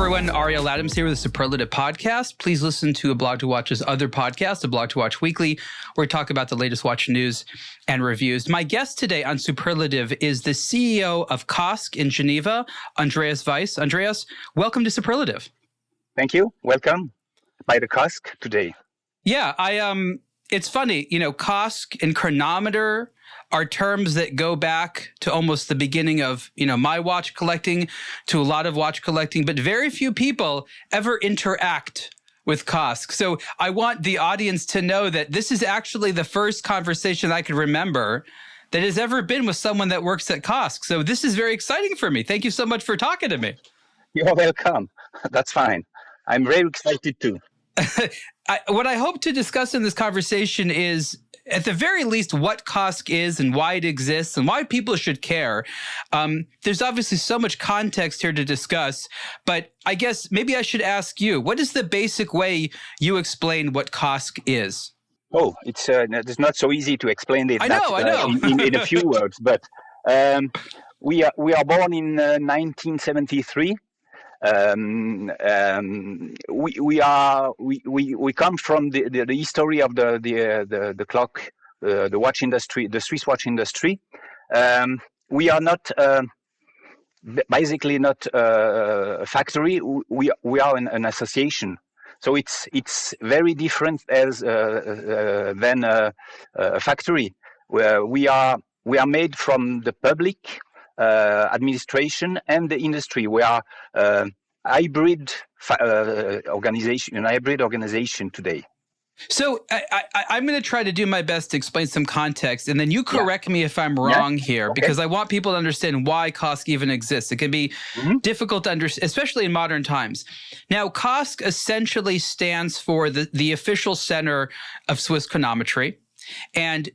everyone. Ariel Adams here with the Superlative Podcast. Please listen to aBlogtoWatch's other podcast, aBlogtoWatch Weekly, where we talk about the latest watch news and reviews. My guest today on Superlative is the CEO of COSC in Geneva, Andreas Wyss. Andreas, welcome to Superlative. Thank you. Welcome by the COSC today. Yeah, it's funny, COSC and chronometer are terms that go back to almost the beginning of, my watch collecting, to a lot of watch collecting, but very few people ever interact with COSC. So I want the audience to know that this is actually the first conversation I can remember that has ever been with someone that works at COSC. So this is very exciting for me. Thank you so much for talking to me. You're welcome. That's fine. I'm very excited too. What I hope to discuss in this conversation is, at the very least, what COSC is and why it exists and why people should care. There's obviously so much context here to discuss, but I guess maybe I should ask you, what is the basic way you explain what COSC is? Oh, it's not so easy to explain it. I know. In a few words, but we are born in 1973. We come from the history of the clock, the watch industry, the Swiss watch industry. We are not basically not a factory. We are an association. So it's very different than a factory, where we are made from the public, administration and the industry. We are hybrid organization today. So I'm going to try to do my best to explain some context, and then you correct me if I'm wrong here, because I want people to understand why COSC even exists. It can be difficult to understand, especially in modern times. Now, COSC essentially stands for the official center of Swiss chronometry, and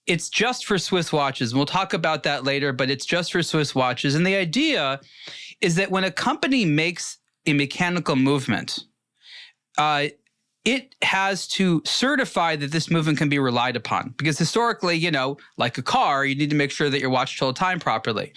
it's just for Swiss watches. We'll talk about that later, but it's just for Swiss watches. And the idea is that when a company makes a mechanical movement, it has to certify that this movement can be relied upon. Because historically, like a car, you need to make sure that your watch told time properly.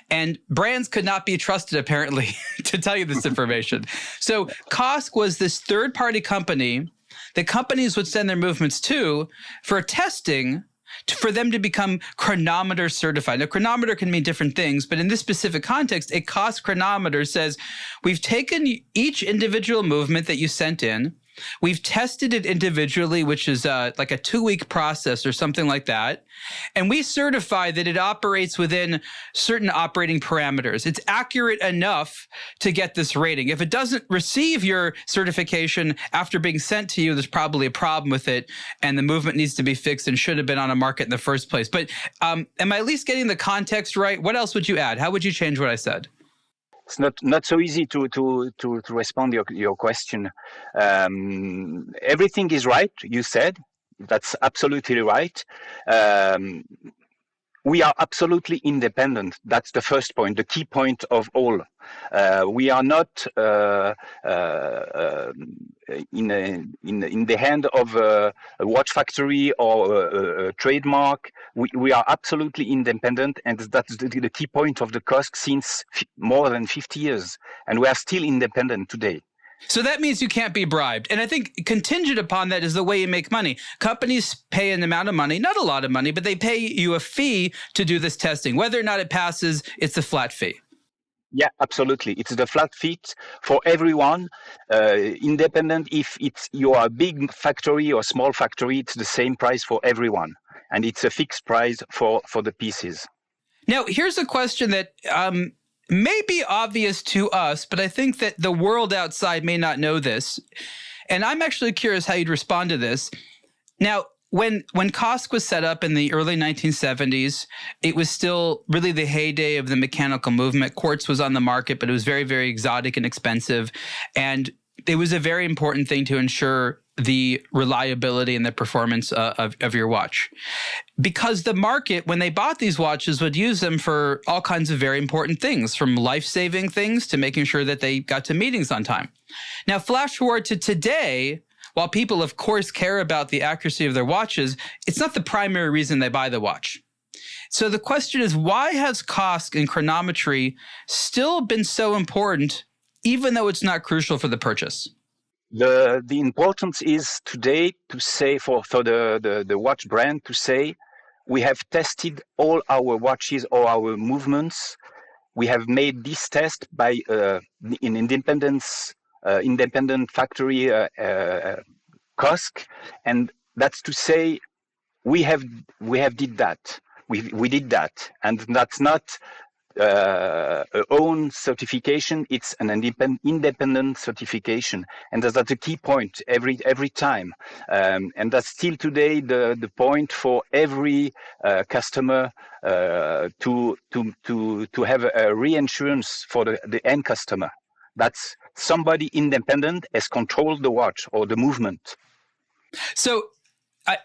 And brands could not be trusted, apparently, to tell you this information. So COSC was this third-party company that companies would send their movements to for testing, for them to become chronometer certified. Now, chronometer can mean different things, but in this specific context, a COSC chronometer says, we've taken each individual movement that you sent in, we've tested it individually, which is like a 2-week process or something like that. And we certify that it operates within certain operating parameters. It's accurate enough to get this rating. If it doesn't receive your certification after being sent to you, there's probably a problem with it, and the movement needs to be fixed and should have been on a market in the first place. But am I at least getting the context right? What else would you add? How would you change what I said? It's not so easy to respond to your question. Everything is right, you said. That's absolutely right. We are absolutely independent. That's the first point, the key point of all. We are not in the hand of a watch factory or a trademark. We are absolutely independent, and that's the key point of the COSC since more than 50 years, and we are still independent today. So that means you can't be bribed. And I think contingent upon that is the way you make money. Companies pay an amount of money, not a lot of money, but they pay you a fee to do this testing. Whether or not it passes, it's a flat fee. Yeah, absolutely. It's the flat fee for everyone, independent if you are a big factory or small factory, it's the same price for everyone. And it's a fixed price for the pieces. Now, here's a question that may be obvious to us, but I think that the world outside may not know this. And I'm actually curious how you'd respond to this. Now, when COSC was set up in the early 1970s, it was still really the heyday of the mechanical movement. Quartz was on the market, but it was very, very exotic and expensive. And it was a very important thing to ensure the reliability and the performance of your watch. Because the market, when they bought these watches, would use them for all kinds of very important things, from life-saving things to making sure that they got to meetings on time. Now, flash forward to today, while people, of course, care about the accuracy of their watches, it's not the primary reason they buy the watch. So the question is, why has COSC and chronometry still been so important even though it's not crucial for the purchase? The importance is today to say for the watch brand to say, we have tested all our watches or our movements. We have made this test by an independent factory, COSC, and that's to say we have did that. We did that, and that's not a own certification. It's an independent certification, and that's a key point every time. And that's still today the point for every customer to have a reinsurance for the end customer. That's somebody independent has controlled the watch or the movement. So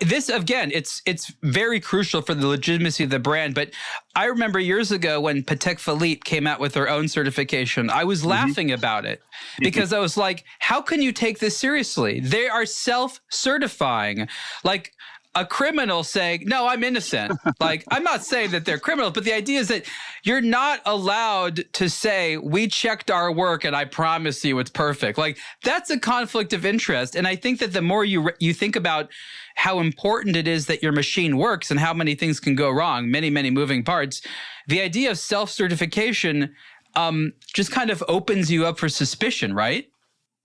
this, again, it's very crucial for the legitimacy of the brand. But I remember years ago when Patek Philippe came out with their own certification, I was laughing about it because I was like, how can you take this seriously? They are self-certifying. Like a criminal saying, no, I'm innocent. Like, I'm not saying that they're criminals, but the idea is that you're not allowed to say, we checked our work and I promise you it's perfect. Like, that's a conflict of interest. And I think that the more you think about how important it is that your machine works and how many things can go wrong, many, many moving parts, the idea of self-certification just kind of opens you up for suspicion, right?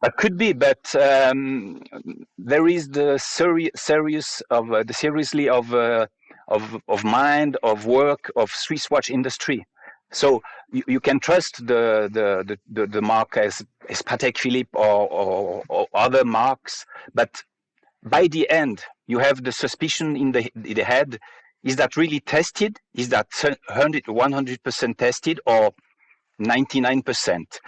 It could be, but there is the seriously of mind, of work, of Swiss watch industry. So you can trust the mark as Patek Philippe or other marks, but by the end you have the suspicion in the head: is that really tested? Is that 100% tested or 99%?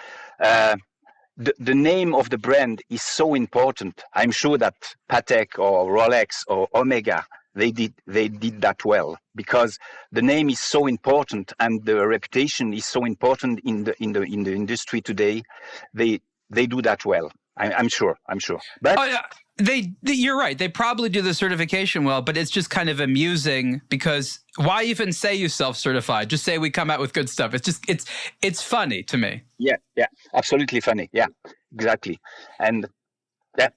The name of the brand is so important. I'm sure that Patek or Rolex or Omega, they did that well, because the name is so important and the reputation is so important in the industry today. They do that well. I'm sure. But you're right. They probably do the certification well, but it's just kind of amusing because why even say you self-certified? Just say we come out with good stuff. It's funny to me. Yeah, absolutely funny. Yeah, exactly. And yeah.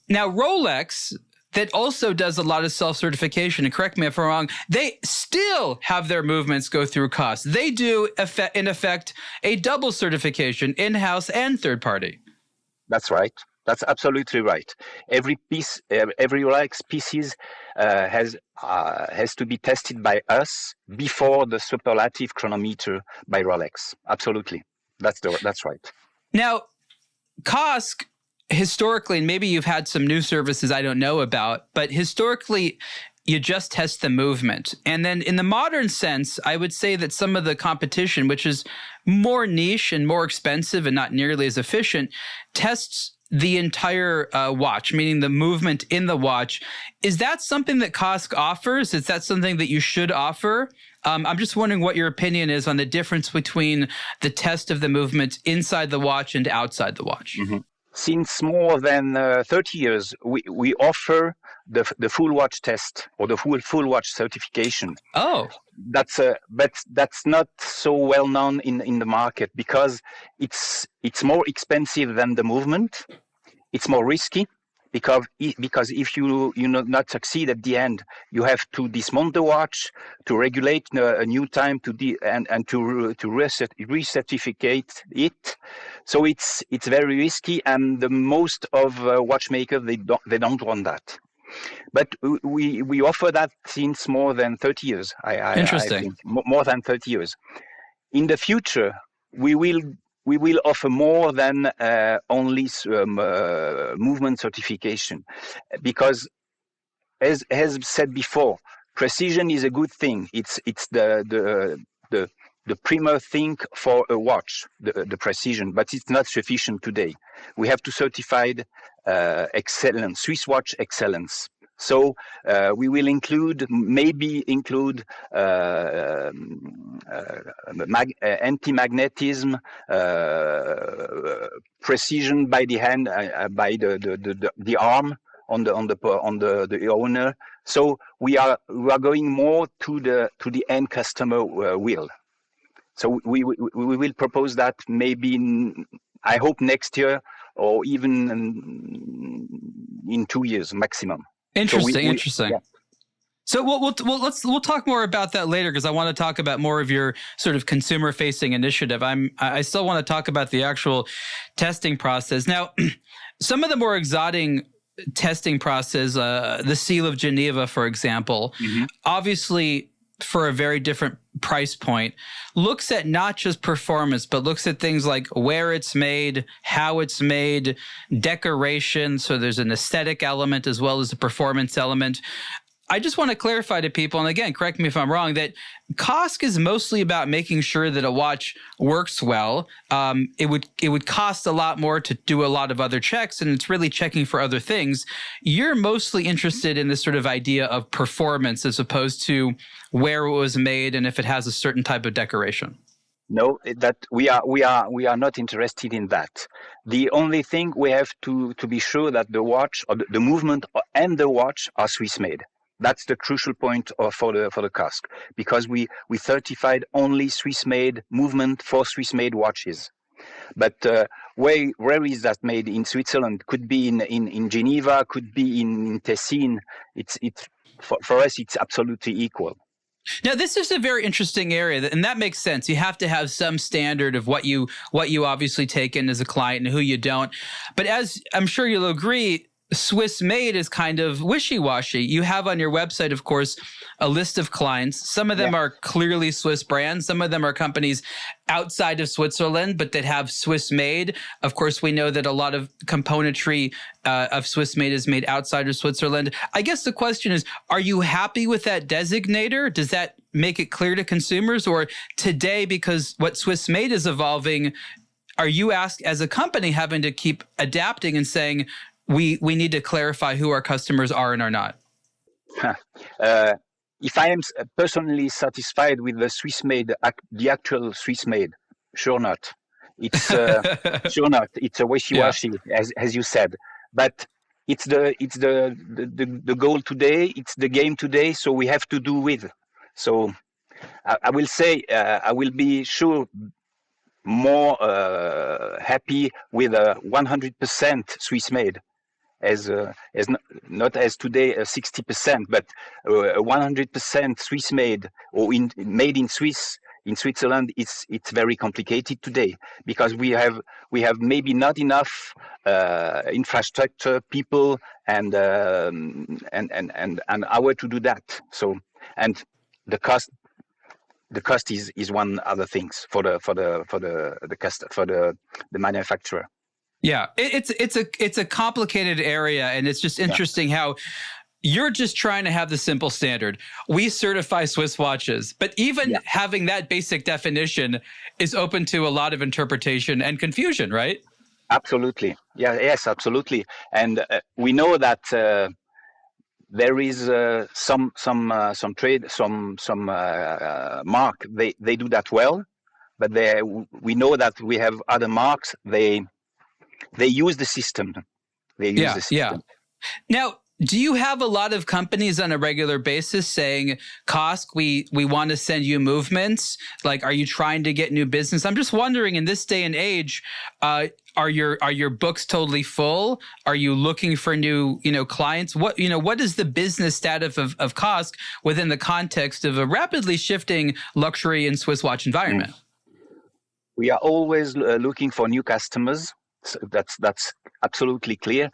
Now Rolex, that also does a lot of self-certification, and correct me if I'm wrong, they still have their movements go through COSC. They do, in effect, a double certification, in-house and third-party. That's right. That's absolutely right. Every piece, every Rolex pieces has to be tested by us before the superlative chronometer by Rolex. Absolutely, that's right. Now, COSC historically, and maybe you've had some new services I don't know about, but historically, you just test the movement. And then in the modern sense, I would say that some of the competition, which is more niche and more expensive and not nearly as efficient, tests the entire watch, meaning the movement in the watch. Is that something that COSC offers? Is that something that you should offer? I'm just wondering what your opinion is on the difference between the test of the movement inside the watch and outside the watch. Mm-hmm. Since more than 30 years, we offer the full watch test or the full watch certification. Oh, but that's not so well known in the market because it's more expensive than the movement. It's more risky because if you not succeed at the end, you have to dismount the watch, to regulate a new time, to recertificate it. So it's very risky, and the most of watchmakers they don't want that. But we offer that since more than 30 years. Interesting. I think, more than 30 years. In the future, we will offer more than only movement certification, because as said before, precision is a good thing. It's the premier thing for a watch, the precision, but it's not sufficient today. We have to certify excellence, Swiss watch excellence. So we will maybe include anti-magnetism, precision by the hand, by the arm on the owner. So we are going more to the end customer will. So we will propose that maybe I hope next year or even in 2 years maximum. Interesting. Yeah. So we'll talk more about that later, because I want to talk about more of your sort of consumer facing initiative. I still want to talk about the actual testing process. Now, some of the more exotic testing process, the Seal of Geneva, for example, obviously for a very different price point, looks at not just performance, but looks at things like where it's made, how it's made, decoration. So there's an aesthetic element as well as a performance element. I just want to clarify to people, and again, correct me if I'm wrong, that COSC is mostly about making sure that a watch works well. It would cost a lot more to do a lot of other checks, and it's really checking for other things. You're mostly interested in this sort of idea of performance as opposed to where it was made and if it has a certain type of decoration. No, that we are not interested in that. The only thing we have to be sure that the watch or the movement and the watch are Swiss made. That's the crucial point for the COSC, because we certified only Swiss made movement for Swiss made watches. But where is that made in Switzerland? Could be in Geneva, could be in Tessin. It's for us it's absolutely equal. Now, this is a very interesting area, and that makes sense. You have to have some standard of what you obviously take in as a client and who you don't. But as I'm sure you'll agree, Swiss made is kind of wishy-washy. You have on your website, of course, a list of clients. Some of them are clearly Swiss brands. Some of them are companies outside of Switzerland, but that have Swiss made. Of course, we know that a lot of componentry of Swiss made is made outside of Switzerland. I guess the question is, are you happy with that designator? Does that make it clear to consumers? Or today, because what Swiss made is evolving, are you asked as a company having to keep adapting and saying, we need to clarify who our customers are and are not? If I am personally satisfied with the Swiss made, the actual Swiss made, sure not. It's sure not. It's a wishy-washy, as you said. But it's the goal today. It's the game today. So we have to do with. So I will say I will be sure more happy with a 100% Swiss made. As not as today 60%, but 100% Swiss made or made in Switzerland. It's very complicated today because we have maybe not enough infrastructure, people, and hour to do that. So and the cost is one other things for the manufacturer. Yeah, it's a complicated area, and it's just interesting how you're just trying to have the simple standard. We certify Swiss watches, but even having that basic definition is open to a lot of interpretation and confusion, right? Absolutely. Yes, absolutely. And we know that there is some trade, some mark. They do that well, but we know that we have other marks. They use the system. Yeah. Now, do you have a lot of companies on a regular basis saying, COSC, we want to send you movements? Like, are you trying to get new business? I'm just wondering, in this day and age, are your books totally full? Are you looking for new, clients? What is the business status of COSC within the context of a rapidly shifting luxury and Swiss watch environment? We are always looking for new customers. So that's absolutely clear,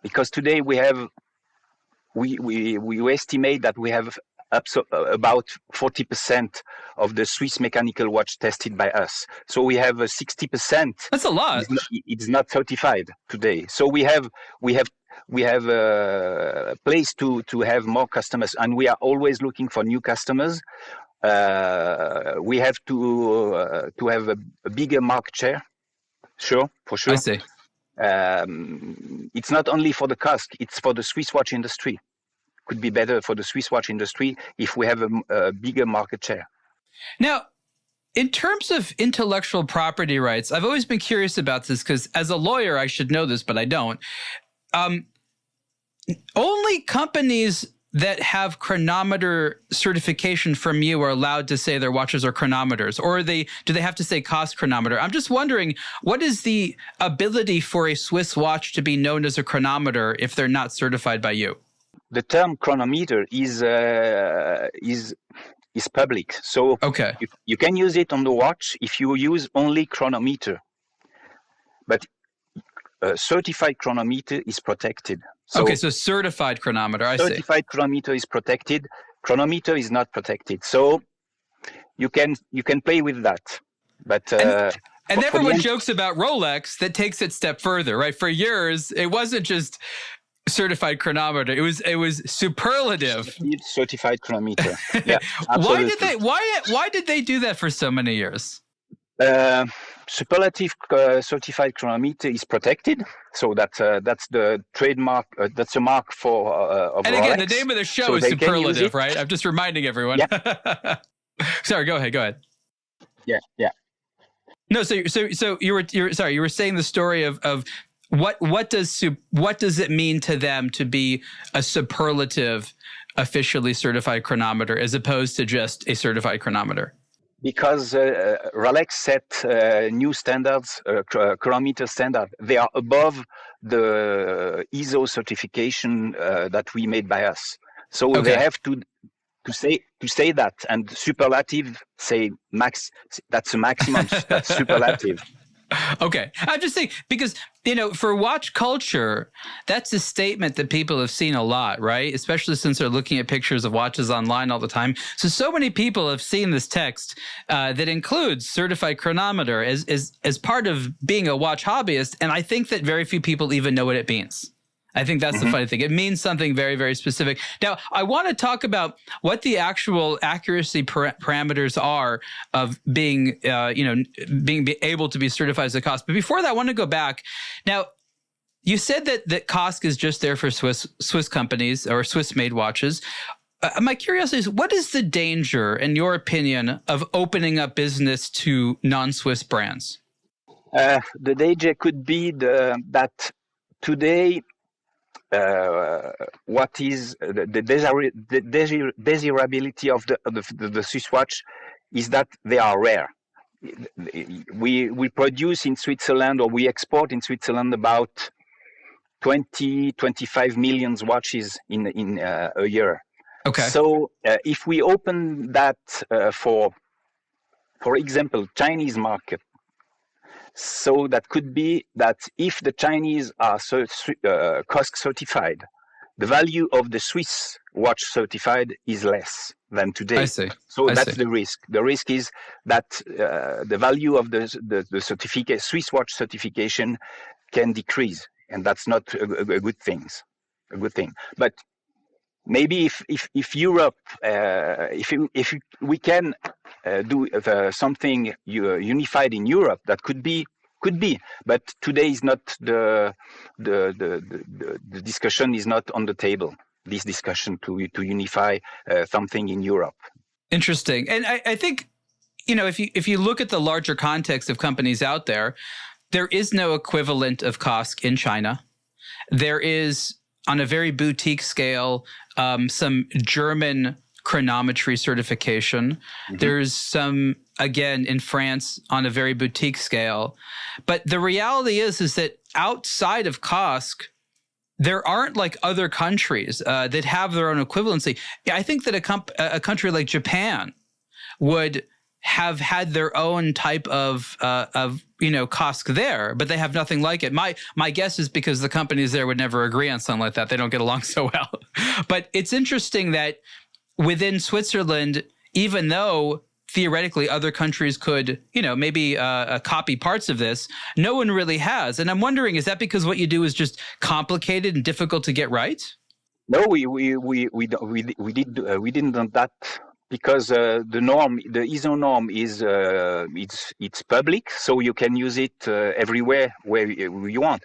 because today we estimate that we have about 40% of the Swiss mechanical watch tested by us. So we have 60%. That's a lot. It's not certified today. So we have a place to have more customers, and we are always looking for new customers. We have to have a bigger market share. Sure, for sure. I see. It's not only for the COSC, it's for the Swiss watch industry. Could be better for the Swiss watch industry if we have a bigger market share. Now, in terms of intellectual property rights, I've always been curious about this because as a lawyer, I should know this, but I don't. Only companies that have chronometer certification from you are allowed to say their watches are chronometers, or do they have to say COSC chronometer? I'm just wondering, what is the ability for a Swiss watch to be known as a chronometer if they're not certified by you? The term chronometer is public, so okay. you can use it on the watch if you use only chronometer, but a certified chronometer is protected. So certified chronometer, I see. Certified chronometer is protected. Chronometer is not protected. So you can play with that. But and everyone jokes about Rolex that takes it a step further, right? For years, it wasn't just certified chronometer; it was superlative certified chronometer. Yeah, absolutely. Why did they do that for so many years? Superlative certified chronometer is protected, so that's the trademark. That's a mark for of and Rolex. Again, the name of the show is superlative, right? I'm just reminding everyone. Yeah. Sorry, go ahead. Yeah. No, so you were saying the story of what does it mean to them to be a superlative officially certified chronometer as opposed to just a certified chronometer? Because Rolex set new standards, chronometer standard. They are above the ISO certification that we made by us. So they have to say that, and superlative say max. That's a maximum. That's superlative. Okay. I'm just saying, because, for watch culture, that's a statement that people have seen a lot, right? Especially since they're looking at pictures of watches online all the time. So many people have seen this text that includes certified chronometer as part of being a watch hobbyist. And I think that very few people even know what it means. I think that's the funny thing. It means something very, very specific. Now, I want to talk about what the actual accuracy parameters are of being able to be certified as a COSC. But before that, I want to go back. Now, you said that COSC is just there for Swiss companies or Swiss-made watches. My curiosity is, what is the danger, in your opinion, of opening up business to non-Swiss brands? The danger could be that today, what is the desirability of the Swiss watch is that they are rare. We produce in Switzerland, or we export in Switzerland, about 25 million watches in a year. Okay. So if we open that for example, Chinese market, so that could be that if the Chinese are COSC certified, the value of the Swiss watch certified is less than today. I see. So that's the risk. The risk is that the value of the certificate, Swiss watch certification, can decrease, and that's not a good thing. But maybe if Europe, if we can do something unified in Europe, that could be. But today is not the discussion is not on the table. This discussion to unify something in Europe. Interesting, and I think if you look at the larger context of companies out there, there is no equivalent of COSC in China. There is, on a very boutique scale, some German chronometry certification. There's some, again, in France on a very boutique scale. But the reality is that outside of COSC, there aren't like other countries that have their own equivalency. I think that a country like Japan would have had their own type of COSC there, but they have nothing like it. My guess is because the companies there would never agree on something like that. They don't get along so well. But it's interesting that within Switzerland, even though theoretically other countries could, maybe copy parts of this, no one really has. And I'm wondering, is that because what you do is just complicated and difficult to get right? No, we didn't do that. Because the ISO norm is it's public, so you can use it everywhere where you want.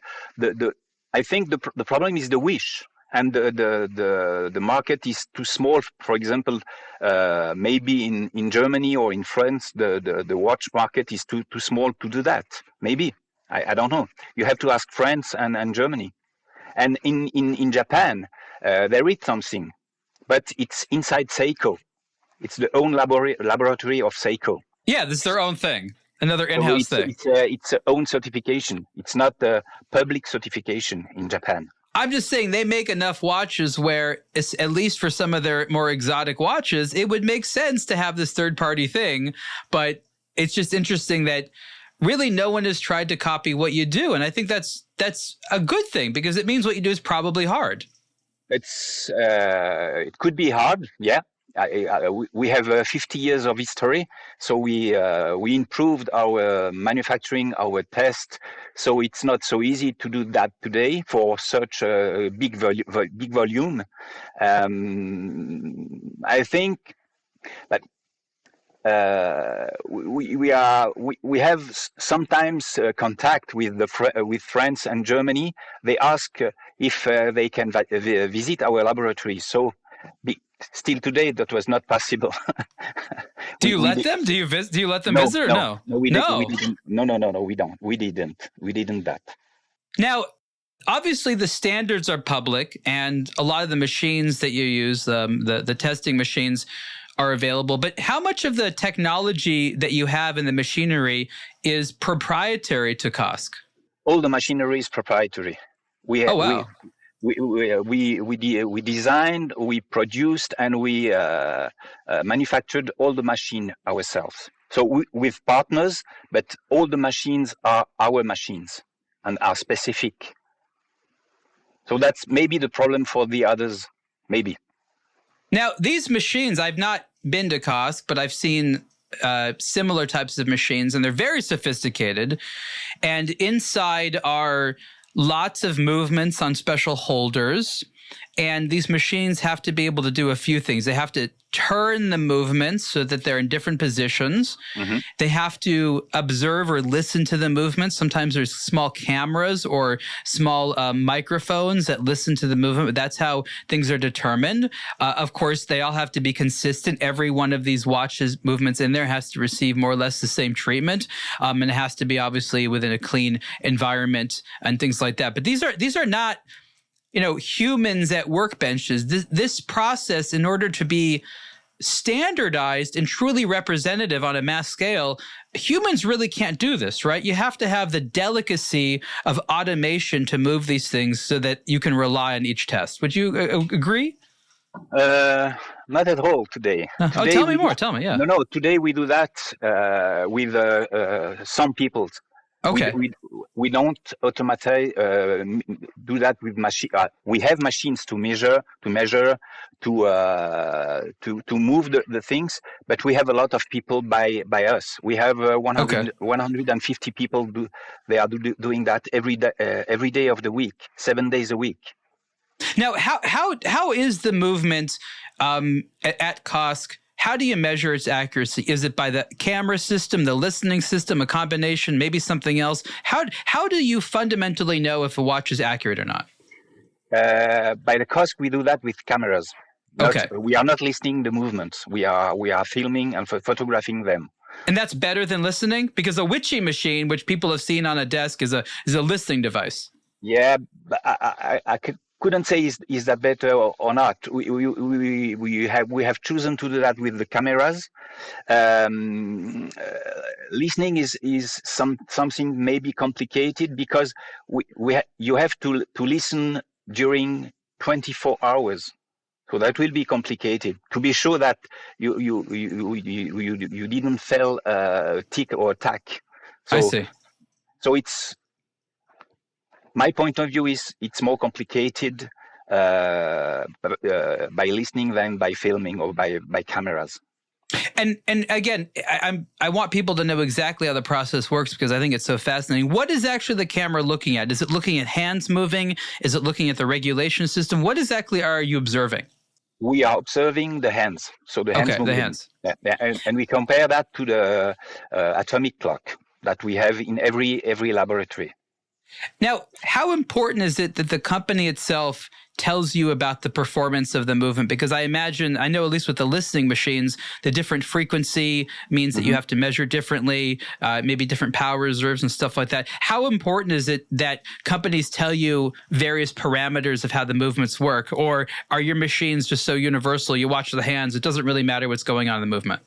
I think the problem is the wish, and the market is too small. For example, maybe in Germany or in France, the watch market is too small to do that. Maybe I don't know. You have to ask France and Germany, and in Japan there is something. but it's inside Seiko. It's the own laboratory of Seiko. Yeah, this is their own thing. Another in-house thing. It's a own certification. It's not a public certification in Japan. I'm just saying they make enough watches where, it's, at least for some of their more exotic watches, it would make sense to have this third-party thing. But it's just interesting that really no one has tried to copy what you do. And I think that's a good thing, because it means what you do is probably hard. It could be hard, yeah. We have 50 years of history, so we improved our manufacturing, our test. So it's not so easy to do that today for such a big volume. I think that we have sometimes contact with France and Germany. They ask if they can visit our laboratory. So. Still today, that was not possible. Do you let them? Do you let them visit or no? No, we didn't. No, we don't. We didn't that. Now, obviously, the standards are public, and a lot of the machines that you use, the testing machines, are available. But how much of the technology that you have in the machinery is proprietary to COSC? All the machinery is proprietary. Oh, wow. We designed, we produced, and we manufactured all the machine ourselves. So with partners, but all the machines are our machines and are specific. So that's maybe the problem for the others, maybe. Now, these machines, I've not been to COSC, but I've seen similar types of machines, and they're very sophisticated. And inside are lots of movements on special holders. And these machines have to be able to do a few things. They have to turn the movements so that they're in different positions. Mm-hmm. They have to observe or listen to the movements. Sometimes there's small cameras or small microphones that listen to the movement. That's how things are determined. Of course, they all have to be consistent. Every one of these watches movements in there has to receive more or less the same treatment. And it has to be obviously within a clean environment and things like that. But these are not, humans at workbenches. This process, in order to be standardized and truly representative on a mass scale, humans really can't do this, right? You have to have the delicacy of automation to move these things so that you can rely on each test. Would you agree? Not at all today. Today tell me more. Tell me, yeah. No. Today we do that with some people. Okay. We don't automatically do that with machine. We have machines to measure, to move the things, but we have a lot of people by us. We have 150 people. They are doing that every day of the week, 7 days a week. Now, how is the movement at COSC? How do you measure its accuracy? Is it by the camera system, the listening system, a combination, maybe something else? How do you fundamentally know if a watch is accurate or not? By the COSC, we do that with cameras. Okay. We are not listening the movements. We are filming and photographing them. And that's better than listening? Because a witchy machine, which people have seen on a desk, is a listening device. Yeah, but I couldn't say is that better or not. We have chosen to do that with the cameras. Listening is something maybe complicated because you have to listen during 24 hours. So that will be complicated to be sure that you didn't fail tick or tack. So, I see. So it's. My point of view is it's more complicated by listening than by filming or by cameras. And again, I want people to know exactly how the process works because I think it's so fascinating. What is actually the camera looking at? Is it looking at hands moving? Is it looking at the regulation system? What exactly are you observing? We are observing the hands. So the hands moving. The hands. And we compare that to the atomic clock that we have in every laboratory. Now, how important is it that the company itself tells you about the performance of the movement? Because I know at least with the listening machines, the different frequency means that you have to measure differently, maybe different power reserves and stuff like that. How important is it that companies tell you various parameters of how the movements work? Or are your machines just so universal, you watch the hands, it doesn't really matter what's going on in the movement?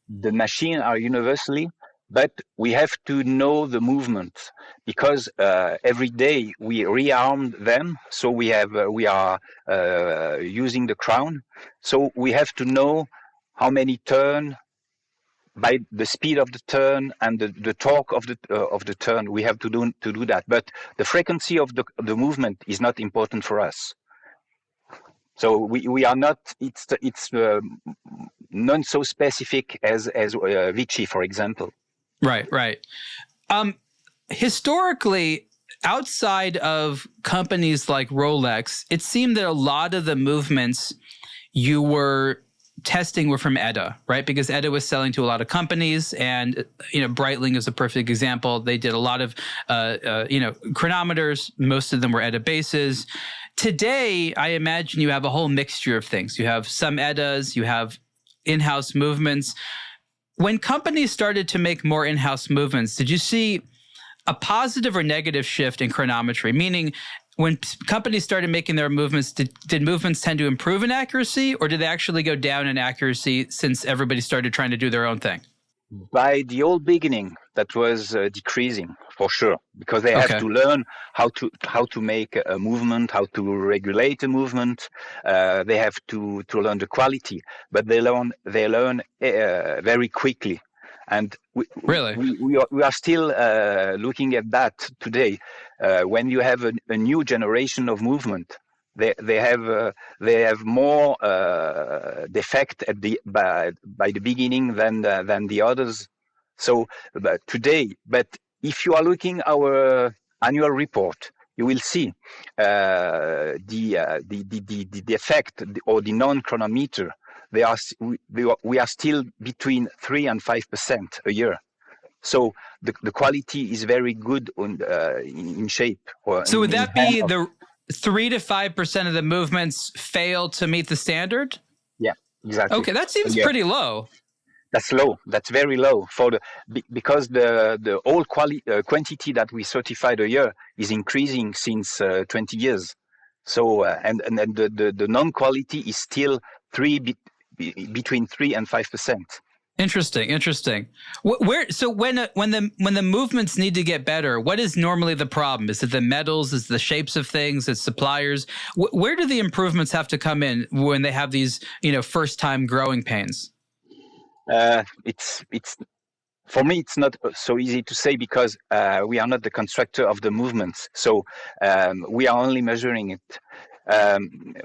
The machines are universally, but we have to know the movement because every day we rearm them. So we are using the crown. So we have to know how many turn by the speed of the turn and the torque of the turn. We have to do that. But the frequency of the movement is not important for us. So we are not. It's not so specific as Vichy, for example. Right. Historically, outside of companies like Rolex, it seemed that a lot of the movements you were testing were from ETA, right? Because ETA was selling to a lot of companies, and Breitling is a perfect example. They did a lot of chronometers. Most of them were ETA bases. Today, I imagine you have a whole mixture of things. You have some ETAs, you have in-house movements. When companies started to make more in-house movements, did you see a positive or negative shift in chronometry? Meaning, when companies started making their movements, did movements tend to improve in accuracy, or did they actually go down in accuracy since everybody started trying to do their own thing? By the old beginning, that was decreasing for sure, because they have to learn how to make a movement, how to regulate a movement. They have to learn the quality, but they learn very quickly. And we are still looking at that today. When you have a new generation of movement, they have more defect by the beginning than the others. So but if you are looking our annual report, you will see the effect or the non-chronometer. We are still between 3 and 5% a year. So the quality is very good in shape. So would that be the 3 to 5% of the movements fail to meet the standard? Yeah, exactly. Okay, that seems pretty low. That's low. That's very low because the whole quantity that we certified a year is increasing since 20 years. So and the non-quality is still between 3 and 5%. Interesting. So when the movements need to get better, what is normally the problem? Is it the metals? Is it the shapes of things? It's suppliers? Where do the improvements have to come in when they have these first time growing pains? It's for me, it's not so easy to say because we are not the constructor of the movements. So we are only measuring it.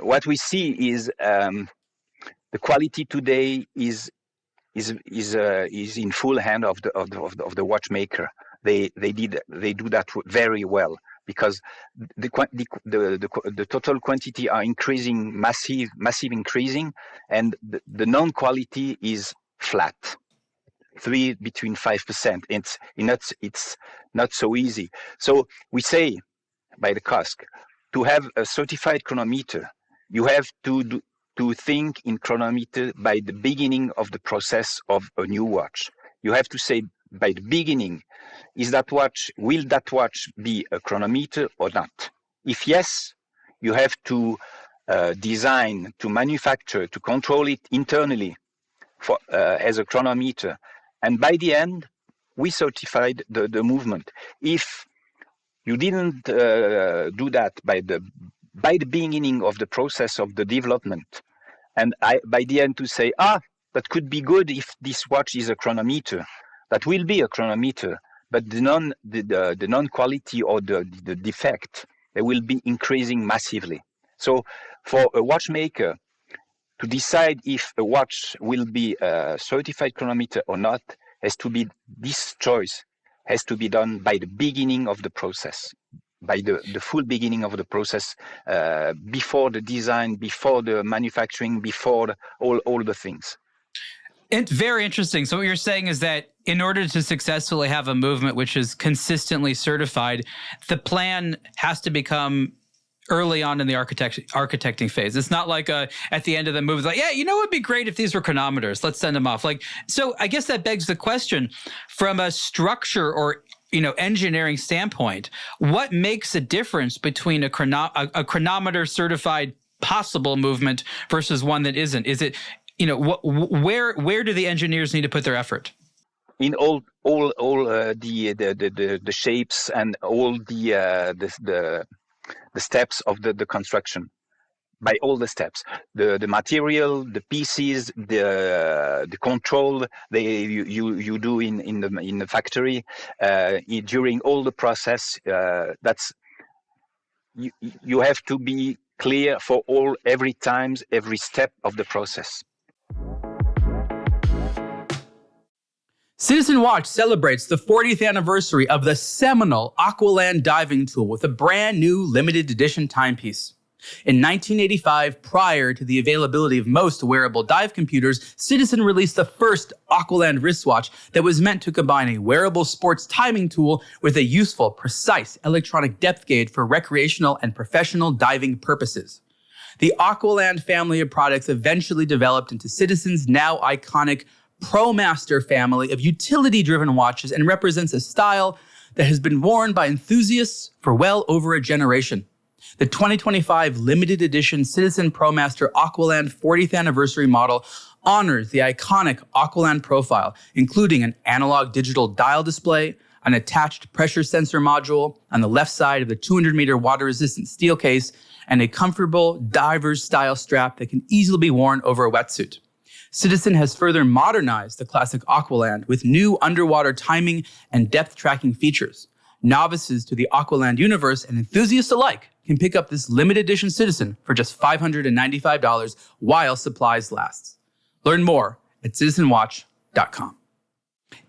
What we see is the quality today is in full hand of the watchmaker. They do that very well because the total quantity are increasing, massive increasing, and the non-quality is flat, between 5%. It's not so easy. So we say by the COSC, to have a certified chronometer, you have to think in chronometer by the beginning of the process of a new watch. You have to say by the beginning, will that watch be a chronometer or not? If yes, you have to design, to manufacture, to control it internally as a chronometer. And by the end, we certified the movement. If you didn't do that by the beginning of the process of the development, and by the end to say, that could be good if this watch is a chronometer. That will be a chronometer, but the non-quality or the defect, they will be increasing massively. So for a watchmaker to decide if a watch will be a certified chronometer or not, this choice has to be done by the beginning of the process, by the full beginning of the process, before the design, before the manufacturing, before all the things. It's very interesting. So what you're saying is that in order to successfully have a movement which is consistently certified, the plan has to become early on in the architecting phase. It's not like at the end of the movie, it's like, yeah, you know, it'd be great if these were chronometers. Let's send them off. Like, so I guess that begs the question from a structure or, you know, engineering standpoint, what makes a difference between a chronometer certified possible movement versus one that isn't? Is it, you know, where do the engineers need to put their effort? In all the shapes and all the steps of the construction, by all the steps, the material, the pieces, the control you do in the factory, during all the process. That's you have to be clear for every step of the process. Citizen Watch celebrates the 40th anniversary of the seminal Aqualand diving tool with a brand new limited edition timepiece. In 1985, prior to the availability of most wearable dive computers, Citizen released the first Aqualand wristwatch that was meant to combine a wearable sports timing tool with a useful, precise electronic depth gauge for recreational and professional diving purposes. The Aqualand family of products eventually developed into Citizen's now iconic ProMaster family of utility-driven watches and represents a style that has been worn by enthusiasts for well over a generation. The 2025 limited edition Citizen ProMaster Aqualand 40th anniversary model honors the iconic Aqualand profile, including an analog digital dial display, an attached pressure sensor module on the left side of the 200-meter water-resistant steel case, and a comfortable diver's-style strap that can easily be worn over a wetsuit. Citizen has further modernized the classic Aqualand with new underwater timing and depth tracking features. Novices to the Aqualand universe and enthusiasts alike can pick up this limited edition Citizen for just $595 while supplies last. Learn more at citizenwatch.com.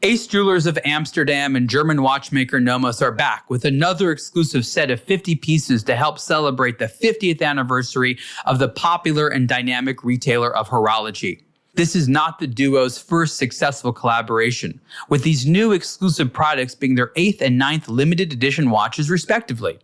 Ace Jewelers of Amsterdam and German watchmaker Nomos are back with another exclusive set of 50 pieces to help celebrate the 50th anniversary of the popular and dynamic retailer of horology. This is not the duo's first successful collaboration, with these new exclusive products being their 8th and 9th limited edition watches respectively.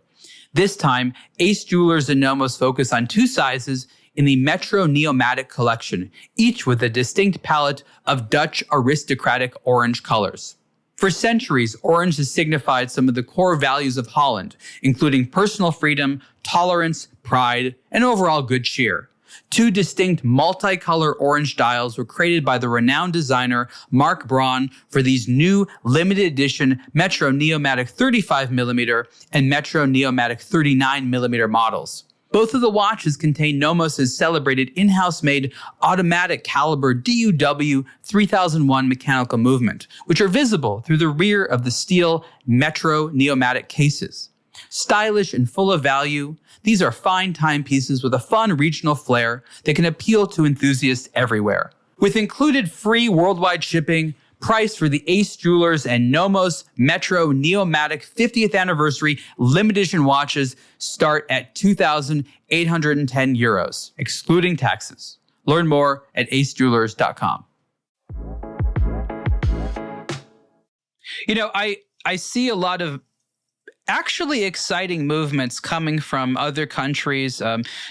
This time, Ace Jewelers and Nomos focus on 2 sizes in the Metro Neomatic collection, each with a distinct palette of Dutch aristocratic orange colors. For centuries, orange has signified some of the core values of Holland, including personal freedom, tolerance, pride, and overall good cheer. 2 distinct multicolor orange dials were created by the renowned designer Mark Braun for these new limited edition Metro Neomatic 35mm and Metro Neomatic 39mm models. Both of the watches contain Nomos' celebrated in-house made automatic caliber DUW 3001 mechanical movement, which are visible through the rear of the steel Metro Neomatic cases. Stylish and full of value, these are fine timepieces with a fun regional flair that can appeal to enthusiasts everywhere. With included free worldwide shipping, price for the Ace Jewelers and Nomos Metro Neomatic 50th anniversary limited edition watches start at €2,810, excluding taxes. Learn more at acejewelers.com. You know, I see a lot of actually exciting movements coming from other countries.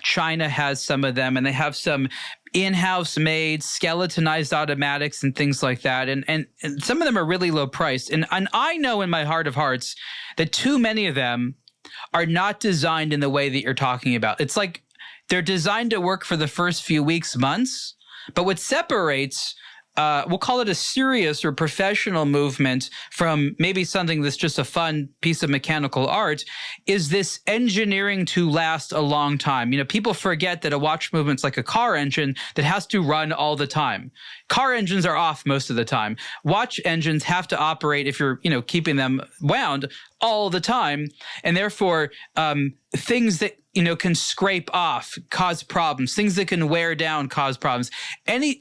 China has some of them, and they have some in-house made skeletonized automatics and things like that. And some of them are really low priced. And I know in my heart of hearts that too many of them are not designed in the way that you're talking about. It's like they're designed to work for the first few weeks, months, but what separates we'll call it a serious or professional movement from maybe something that's just a fun piece of mechanical art is this engineering to last a long time. You know, people forget that a watch movement's like a car engine that has to run all the time. Car engines are off most of the time. Watch engines have to operate if you're, you know, keeping them wound all the time. And therefore, things that, you know, can scrape off cause problems. Things that can wear down cause problems.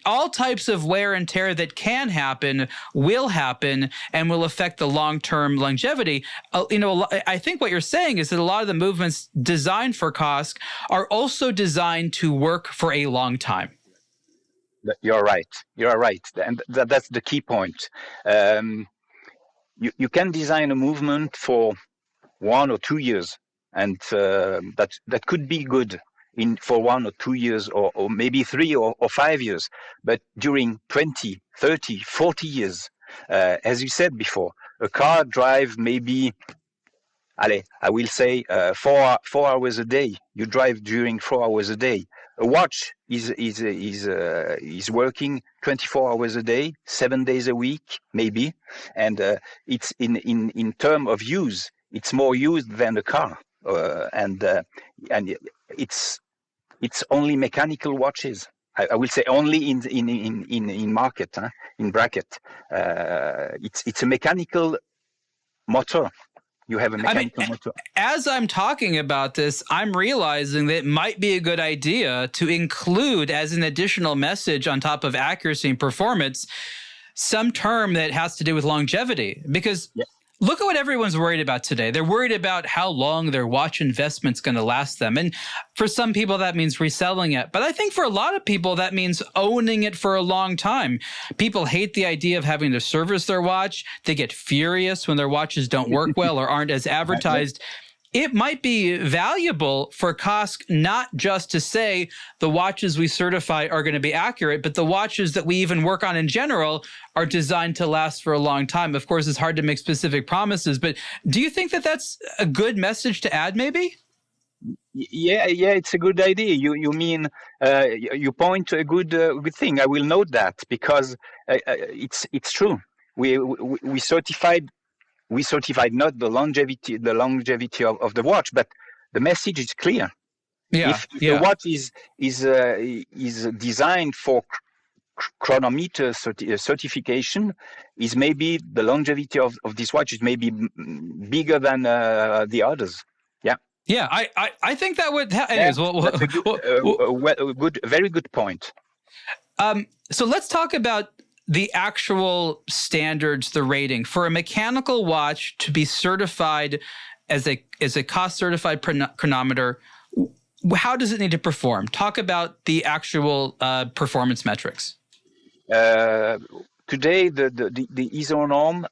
All types of wear and tear that can happen will happen and will affect the long-term longevity. You know, I think what you're saying is that a lot of the movements designed for COSC are also designed to work for a long time. You're right. You're right, and that's the key point. You can design a movement for 1 or 2 years, and that could be good for 1 or 2 years, or maybe 3 or 5 years. But during 20, 30, 40 years, as you said before, a car drive maybe, I will say 4 hours a day. You drive during 4 hours a day. A watch is working 24 hours a day, 7 days a week, maybe, and it's in term of use, it's more used than a car, and it's only mechanical watches. I will say only in market, in bracket. It's a mechanical motor. You have a mechanical motor. As I'm talking about this, I'm realizing that it might be a good idea to include as an additional message on top of accuracy and performance, some term that has to do with longevity. Because look at what everyone's worried about today. They're worried about how long their watch investment's going to last them. And for some people, that means reselling it. But I think for a lot of people, that means owning it for a long time. People hate the idea of having to service their watch. They get furious when their watches don't work well or aren't as advertised. It might be valuable for COSC not just to say the watches we certify are going to be accurate, but the watches that we even work on in general are designed to last for a long time. Of course, it's hard to make specific promises, but do you think that that's a good message to add maybe? Yeah, it's a good idea. You mean you point to a good thing. I will note that, because it's true. We certified not the longevity of the watch, but the message is clear. If the watch is designed for chronometer certification, is maybe the longevity of this watch is maybe bigger than the others. Yeah, I think that would. Anyways, that's a good, very good point. So let's talk about the actual standards, the rating for a mechanical watch to be certified as a COSC certified chronometer. How does it need to perform? Talk about the actual performance metrics. Today, the ISO norm,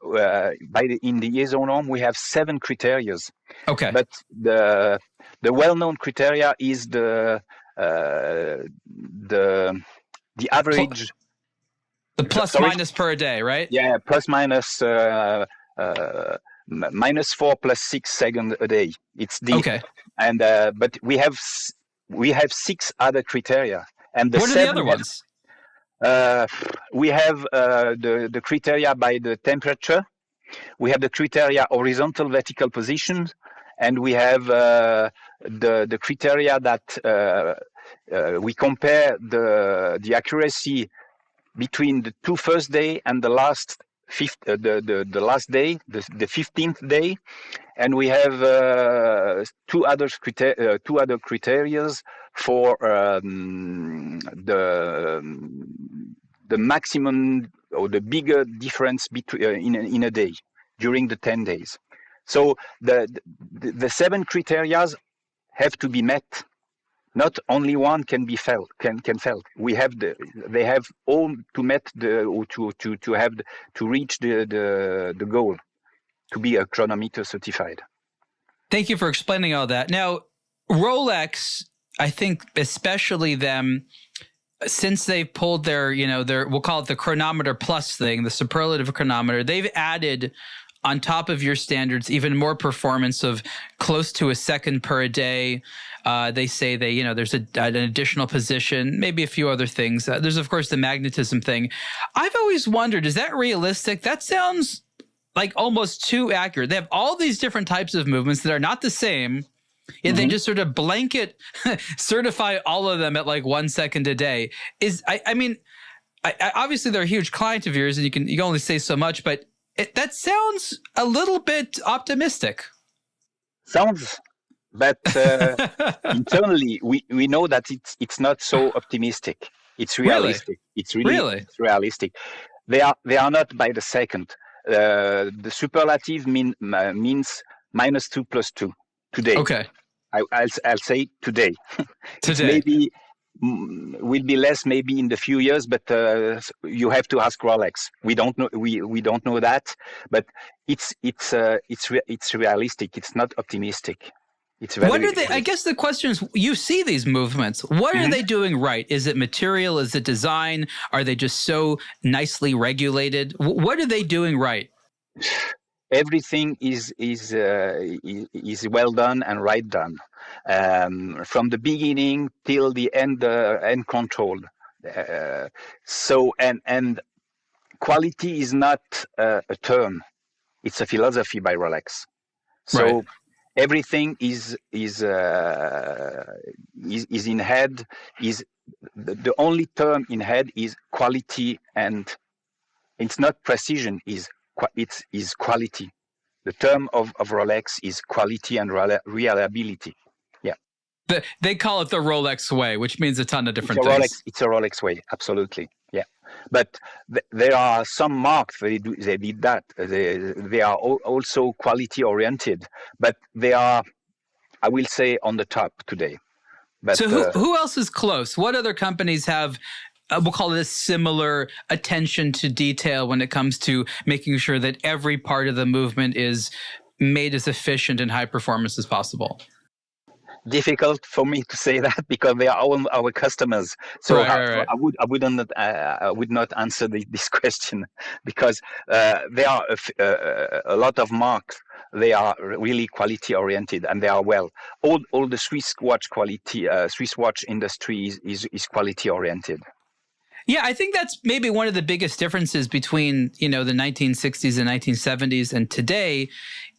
in the ISO norm, we have 7 criteria. Okay. But the well-known criteria is the average. The plus minus per a day, right? Yeah, plus minus minus 4 plus 6 seconds a day. It's the okay. And but we have 6 other criteria. And what are the other ones? We have the criteria by the temperature. We have the criteria horizontal, vertical position, and we have the criteria that we compare the accuracy between the 2 first day and the last the last day, the 15th day, and we have 2 other criteria for the maximum or the bigger difference between in a day during the 10 days. So the 7 criteria have to be met. Not only one can be failed. We have they have all to met to reach the goal to be a chronometer certified. Thank you for explaining all that. Now, Rolex, I think especially them, since they've pulled their we'll call it the chronometer plus thing, the superlative chronometer, they've added on top of your standards even more performance of close to a second per a day. They say there's an additional position, maybe a few other things. There's, of course, the magnetism thing. I've always wondered, is that realistic? That sounds like almost too accurate. They have all these different types of movements that are not the same, yet they just sort of blanket certify all of them at like 1 second a day. I mean, obviously they're a huge client of yours, and you can only say so much, but that sounds a little bit optimistic. Sounds. But internally, we know that it's not so optimistic. It's realistic. Really? It's It's realistic. They are not by the second. The superlative means minus 2 plus 2 today. Okay. I'll say today. Today. will be less maybe in the few years, but you have to ask Rolex. We don't know. We don't know that, but it's realistic. It's not optimistic. It's very. What are they? I guess the question is: you see these movements. What are they doing right? Is it material? Is it design? Are they just so nicely regulated? What are they doing right? Everything is well done and right done, from the beginning till the end controlled. So and quality is not a term; it's a philosophy by Rolex. So Right. everything is in head. Is the only term in head is quality, and it's not precision. It's quality. The term of Rolex is quality and reliability. Yeah. They call it the Rolex way, which means a ton of different things. It's a Rolex way, absolutely. Yeah. But there are some marks they did that. They are also quality oriented, but they are, I will say, on the top today. But, so who else is close? What other companies have, we'll call it a similar attention to detail when it comes to making sure that every part of the movement is made as efficient and high performance as possible? Difficult for me to say that because they are all our customers. So right. I would not answer this question because there are a lot of marks. They are really quality oriented and they are well. All the Swiss watch industry is quality oriented. Yeah, I think that's maybe one of the biggest differences between, the 1960s and 1970s and today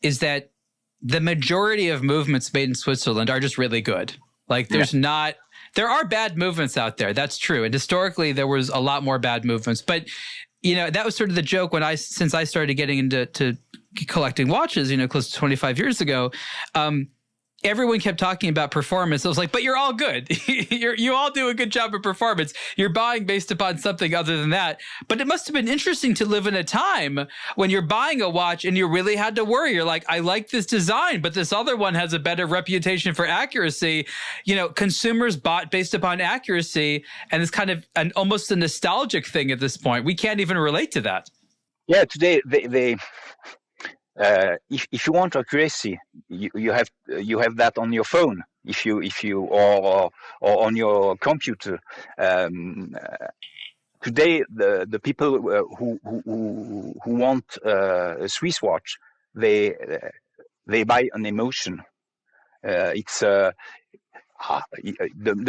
is that the majority of movements made in Switzerland are just really good. Like there are bad movements out there. That's true. And historically there was a lot more bad movements, but that was sort of the joke since I started getting into collecting watches, close to 25 years ago. Everyone kept talking about performance. I was like, but you're all good. You all do a good job of performance. You're buying based upon something other than that. But it must have been interesting to live in a time when you're buying a watch and you really had to worry. You're like, I like this design, but this other one has a better reputation for accuracy. Consumers bought based upon accuracy. And it's kind of almost a nostalgic thing at this point. We can't even relate to that. Yeah, today they if you want accuracy, you have that on your phone. If you or on your computer. Today, the people who want a Swiss watch, they buy an emotion. It's the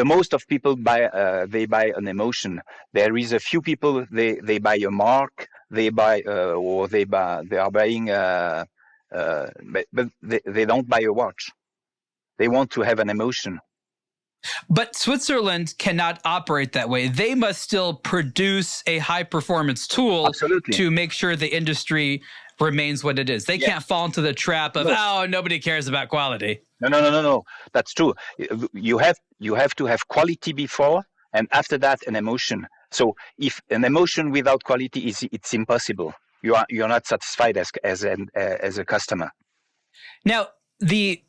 most of people they buy an emotion. There is a few people they buy a mark. They buy they are buying but they don't buy a watch. They want to have an emotion. But Switzerland cannot operate that way. They must still produce a high performance tool to make sure the industry remains what it is. They can't fall into the trap of nobody cares about quality. No. That's true. You have to have quality before, and after that an emotion. So if an emotion without quality it's impossible. You're not satisfied as a customer. Now the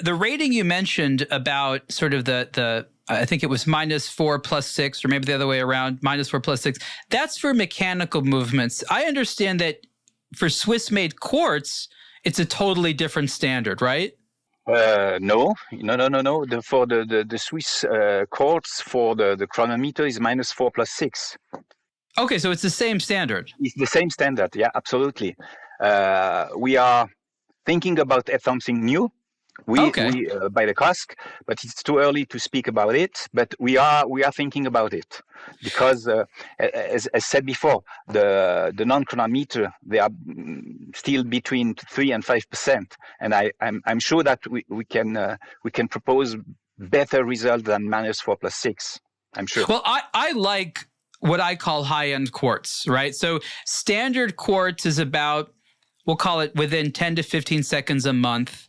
rating you mentioned about sort of the I think it was -4 +6, or maybe the other way around, -4 +6. That's for mechanical movements. I understand that for Swiss-made quartz, it's a totally different standard, right? No. For the Swiss quartz for the chronometer is -4 +6. Okay, so it's the same standard. It's the same standard, yeah, absolutely. We are thinking about something new. We by the COSC, but it's too early to speak about it. But we are thinking about it because, as said before, the non-chronometer, they are still between 3 and 5%, and I'm sure that we can propose better results than -4 +6. I'm sure. Well, I like what I call high-end quartz, right? So standard quartz is about, we'll call it within 10 to 15 seconds a month.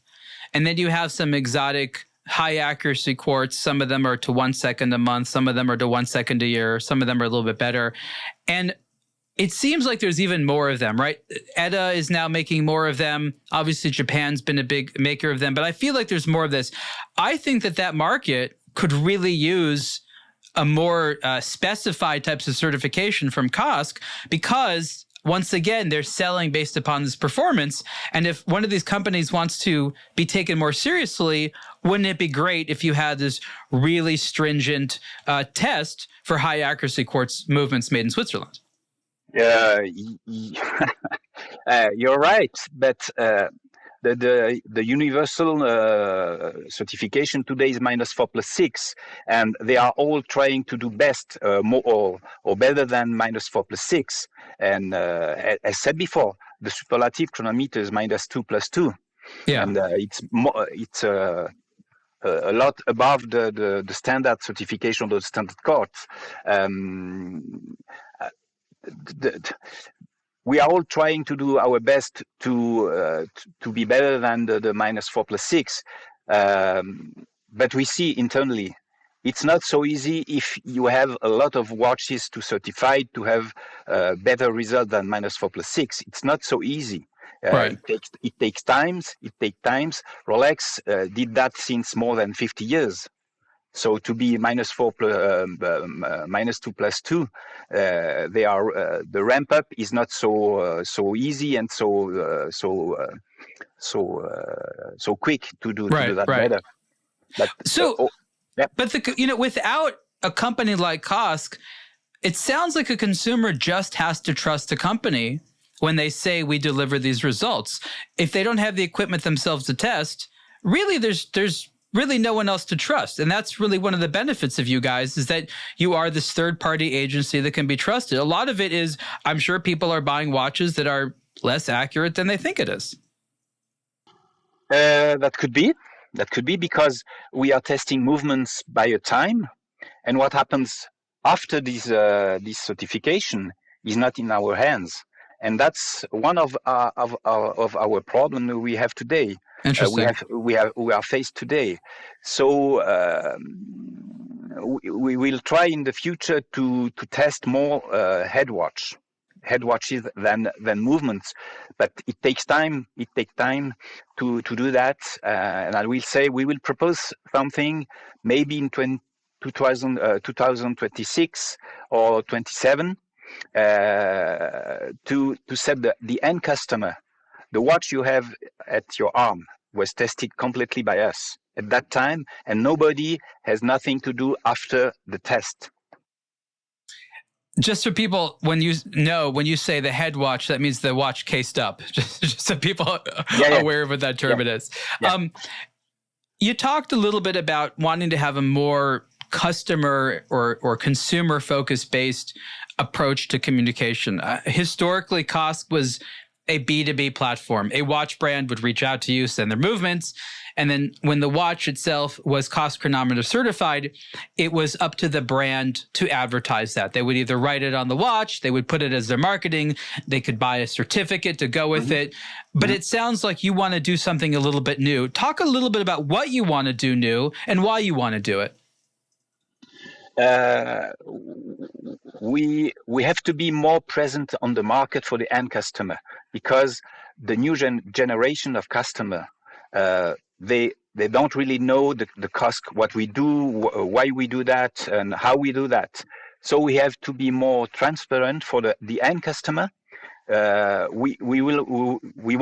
And then you have some exotic high accuracy quartz. Some of them are to 1 second a month. Some of them are to 1 second a year. Some of them are a little bit better. And it seems like there's even more of them, right? ETA is now making more of them. Obviously, Japan's been a big maker of them, but I feel like there's more of this. I think that market could really use a more specified types of certification from COSC, because once again, they're selling based upon this performance. And if one of these companies wants to be taken more seriously, wouldn't it be great if you had this really stringent test for high accuracy quartz movements made in Switzerland? You're right, but the universal certification today is -4+6, and they are all trying to do best, more or better than -4+6. And as said before, the superlative chronometer is -2+2, and it's a lot above the standard certification of the standard quartz. We are all trying to do our best to be better than the -4+6, but we see internally it's not so easy. If you have a lot of watches to certify to have better result than -4+6, it's not so easy. Right. It takes times. Rolex did that since more than 50 years. So to be -2+2, they are the ramp up is not so easy and so quick to do that better. But, but without a company like COSC, it sounds like a consumer just has to trust a company when they say we deliver these results. If they don't have the equipment themselves to test, really there's really no one else to trust. And that's really one of the benefits of you guys, is that you are this third-party agency that can be trusted. A lot of it is, I'm sure people are buying watches that are less accurate than they think it is. That could be because we are testing movements by a time. And what happens after this certification is not in our hands. And that's one of our problems we have today. Interesting. We are faced today. So we will try in the future to test more headwatches than movements, but it takes time. It takes time to do that. And I will say we will propose something maybe in 2026 or 27 to set the end customer. The watch you have at your arm was tested completely by us at that time, and nobody has nothing to do after the test. Just so people, when you say the head watch, that means the watch cased up. Just so people are aware of what that term is. Yeah. You talked a little bit about wanting to have a more customer or consumer focus-based approach to communication. Historically, COSC was a B2B platform. A watch brand would reach out to you, send their movements, and then when the watch itself was COSC chronometer certified, it was up to the brand to advertise that. They would either write it on the watch, they would put it as their marketing, they could buy a certificate to go with it. But it sounds like you want to do something a little bit new. Talk a little bit about what you want to do new and why you want to do it. We have to be more present on the market for the end customer, because the new generation of customer, they don't really know the COSC, what we do, why we do that, and how we do that. So we have to be more transparent for the end customer. We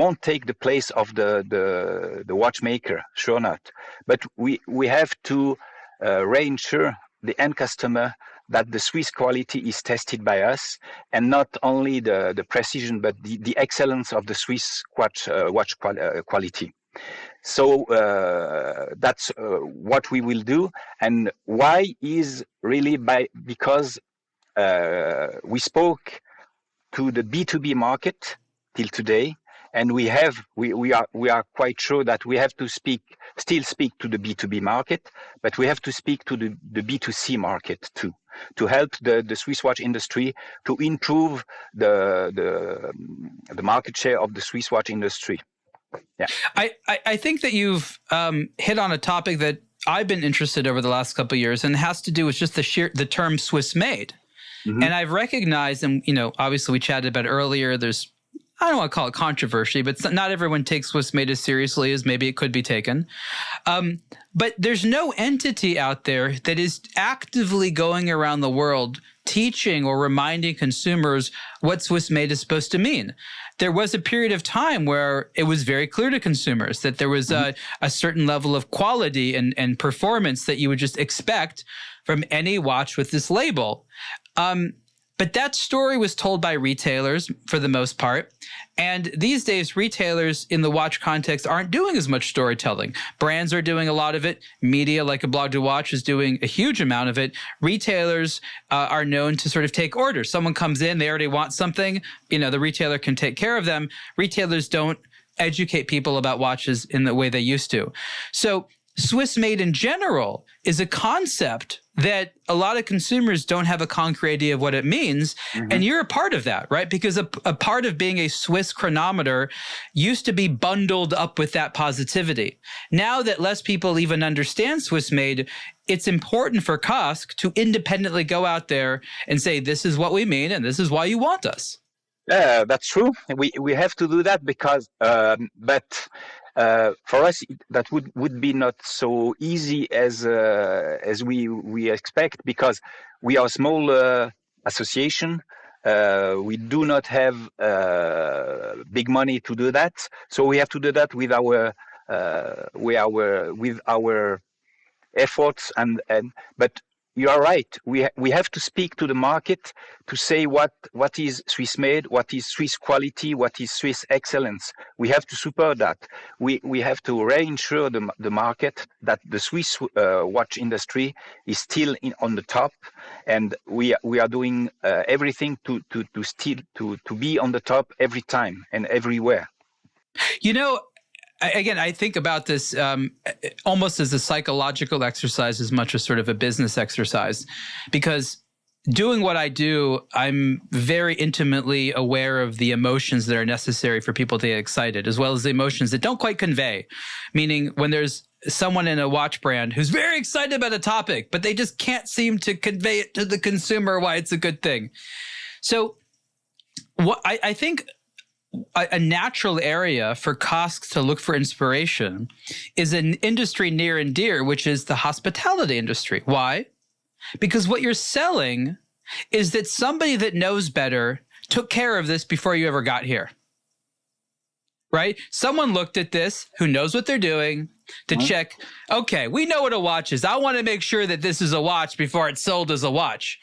won't take the place of the watchmaker, sure not, but we have to reassure the end customer that the Swiss quality is tested by us, and not only the precision, but the excellence of the Swiss watch quality. So that's what we will do. And why is really because we spoke to the B2B market till today, and we are quite sure that we have to still speak to the B2B market, but we have to speak to the B2C market too, to help the Swiss watch industry to improve the market share of the Swiss watch industry. Yeah, I think that you've hit on a topic that I've been interested over the last couple of years, and it has to do with just the term Swiss made. And I've recognized, and obviously we chatted about it earlier, there's I don't want to call it controversy, but not everyone takes Swiss made as seriously as maybe it could be taken. But there's no entity out there that is actively going around the world teaching or reminding consumers what Swiss made is supposed to mean. There was a period of time where it was very clear to consumers that there was a certain level of quality and performance that you would just expect from any watch with this label. But that story was told by retailers for the most part. And these days, retailers in the watch context aren't doing as much storytelling. Brands are doing a lot of it. Media like aBlogtoWatch is doing a huge amount of it. Retailers are known to sort of take orders. Someone comes in, they already want something, the retailer can take care of them. Retailers don't educate people about watches in the way they used to. So Swiss made in general is a concept that a lot of consumers don't have a concrete idea of what it means. Mm-hmm. And you're a part of that, right? Because a part of being a Swiss chronometer used to be bundled up with that positivity. Now that less people even understand Swiss made, it's important for COSC to independently go out there and say, this is what we mean and this is why you want us. Yeah, that's true. We have to do that because, for us, that would be not so easy as we expect, because we are a small association. We do not have big money to do that, so we have to do that with our efforts. But you are right. We have to speak to the market to say what is Swiss made, what is Swiss quality, what is Swiss excellence. We have to support that. We have to reinsure the market that the Swiss watch industry is still on the top, and we are doing everything to be on the top every time and everywhere. Again, I think about this almost as a psychological exercise as much as sort of a business exercise, because doing what I do, I'm very intimately aware of the emotions that are necessary for people to get excited, as well as the emotions that don't quite convey. Meaning when there's someone in a watch brand who's very excited about a topic, but they just can't seem to convey it to the consumer why it's a good thing. So what I think a natural area for COSC to look for inspiration is an industry near and dear, which is the hospitality industry. Why? Because what you're selling is that somebody that knows better took care of this before you ever got here, right? Someone looked at this who knows what they're doing to check, okay, we know what a watch is. I want to make sure that this is a watch before it's sold as a watch.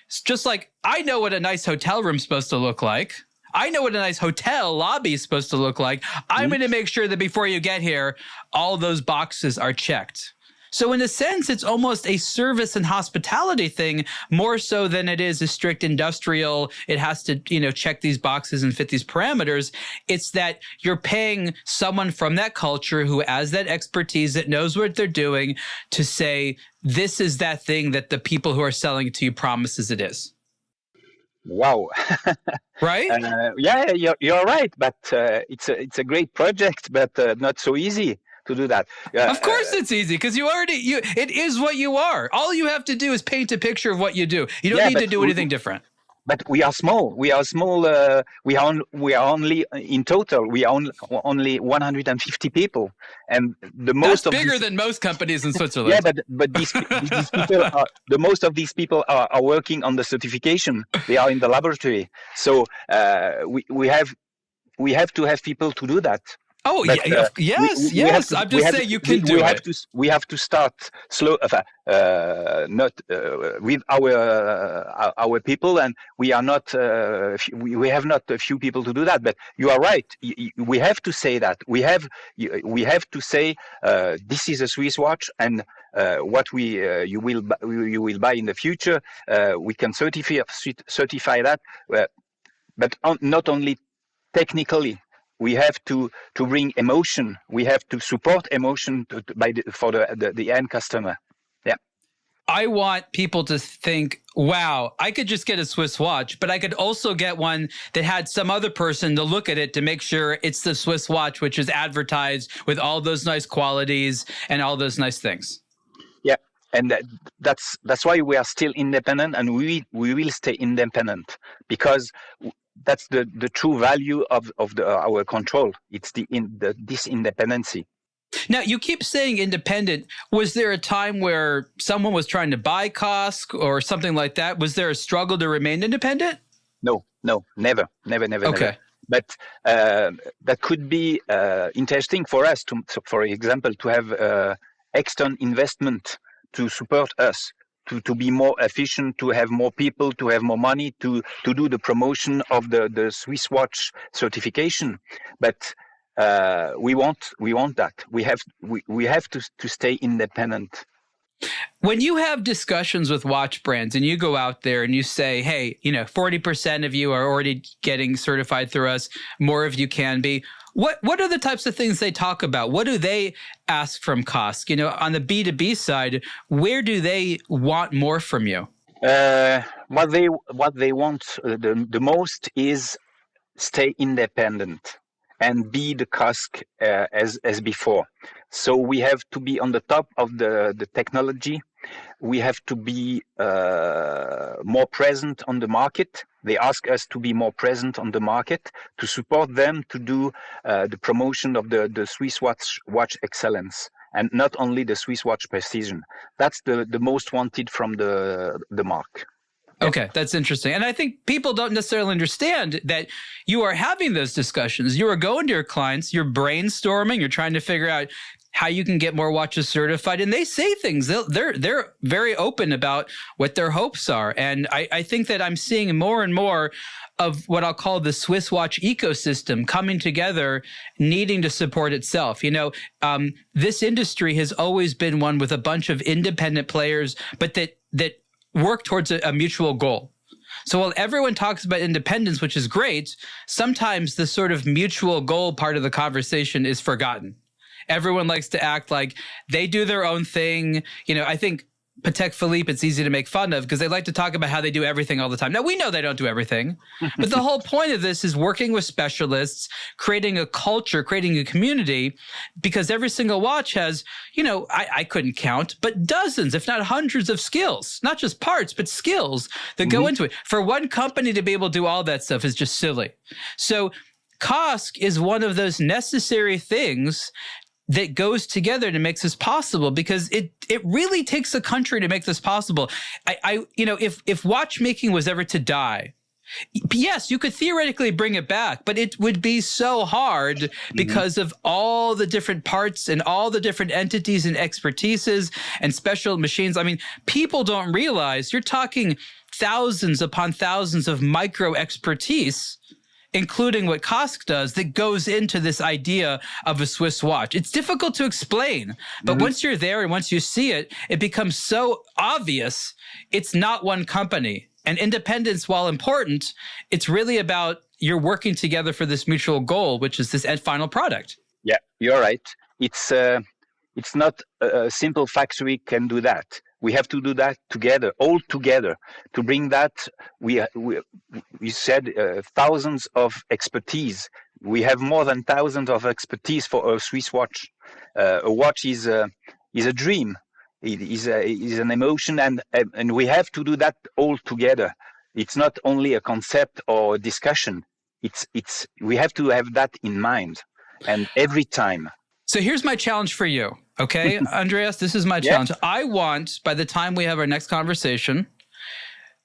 It's just like I know what a nice hotel room's supposed to look like. I know what a nice hotel lobby is supposed to look like. I'm going to make sure that before you get here, all those boxes are checked. So in a sense, it's almost a service and hospitality thing more so than it is a strict industrial. It has to, check these boxes and fit these parameters. It's that you're paying someone from that culture who has that expertise, that knows what they're doing, to say, this is that thing that the people who are selling it to you promises it is. Wow. Right? Yeah, you're right. But it's a great project, but not so easy to do that. Of course it's easy, because it is what you are. All you have to do is paint a picture of what you do. You don't need to do anything different. But we are small. We are small. We are only in total. We are only 150 people, and that's bigger than most companies in Switzerland. Yeah, but these people the most of these people are working on the certification. They are in the laboratory, so we have to have people to do that. Oh, but, yes. I'm just saying you can do it. We have to start slow, not with our people, and we are not. We have not a few people to do that. But you are right. We have to say that. We have to say this is a Swiss watch, and what you will buy in the future. We can certify that, but not only technically. We have to bring emotion. We have to support emotion for the end customer. Yeah. I want people to think, wow, I could just get a Swiss watch, but I could also get one that had some other person to look at it to make sure it's the Swiss watch, which is advertised with all those nice qualities and all those nice things. Yeah. And that's why we are still independent, and we will stay independent, because the true value of our control. It's this independency. Now, you keep saying independent. Was there a time where someone was trying to buy COSC or something like that? Was there a struggle to remain independent? No, never. Okay. Never. But that could be interesting for us, for example, to have external investment to support us, to be more efficient, to have more people, to have more money, to do the promotion of the Swiss watch certification. But we want that. We have to stay independent. When you have discussions with watch brands and you go out there and you say, hey, 40% of you are already getting certified through us, more of you can be. What are the types of things they talk about? What do they ask from COSC? On the B2B side, where do they want more from you? What they want the most is stay independent and be the COSC as before. So we have to be on the top of the technology. We have to be more present on the market. They ask us to be more present on the market, to support them to do the promotion of the Swiss watch excellence, and not only the Swiss watch precision. That's the most wanted from the mark. Okay, that's interesting. And I think people don't necessarily understand that you are having those discussions. You are going to your clients, you're brainstorming, you're trying to figure out how you can get more watches certified. And they say things. They're very open about what their hopes are. And I think that I'm seeing more and more of what I'll call the Swiss watch ecosystem coming together, needing to support itself. This industry has always been one with a bunch of independent players, but that work towards a mutual goal. So while everyone talks about independence, which is great, sometimes the sort of mutual goal part of the conversation is forgotten. Everyone likes to act like they do their own thing. I think Patek Philippe, it's easy to make fun of because they like to talk about how they do everything all the time. Now, we know they don't do everything, but the whole point of this is working with specialists, creating a culture, creating a community, because every single watch has, I couldn't count, but dozens, if not hundreds of skills, not just parts, but skills that go into it. For one company to be able to do all that stuff is just silly. So COSC is one of those necessary things that goes together to make this possible, because it really takes a country to make this possible. If watchmaking was ever to die, yes, you could theoretically bring it back, but it would be so hard because of all the different parts and all the different entities and expertises and special machines. I mean, people don't realize you're talking thousands upon thousands of micro expertise, including what COSC does, that goes into this idea of a Swiss watch. It's difficult to explain, but once you're there and once you see it, it becomes so obvious it's not one company. And independence, while important, it's really about you're working together for this mutual goal, which is this end final product. Yeah, you're right. It's not a simple factory can do that. We have to do that together, all together, to bring that. We said thousands of expertise. We have more than thousands of expertise for a Swiss watch. A watch is a dream. It is an emotion, and we have to do that all together. It's not only a concept or a discussion. We have to have that in mind, and every time. So here's my challenge for you. Okay, Andreas, this is my challenge. I want, by the time we have our next conversation,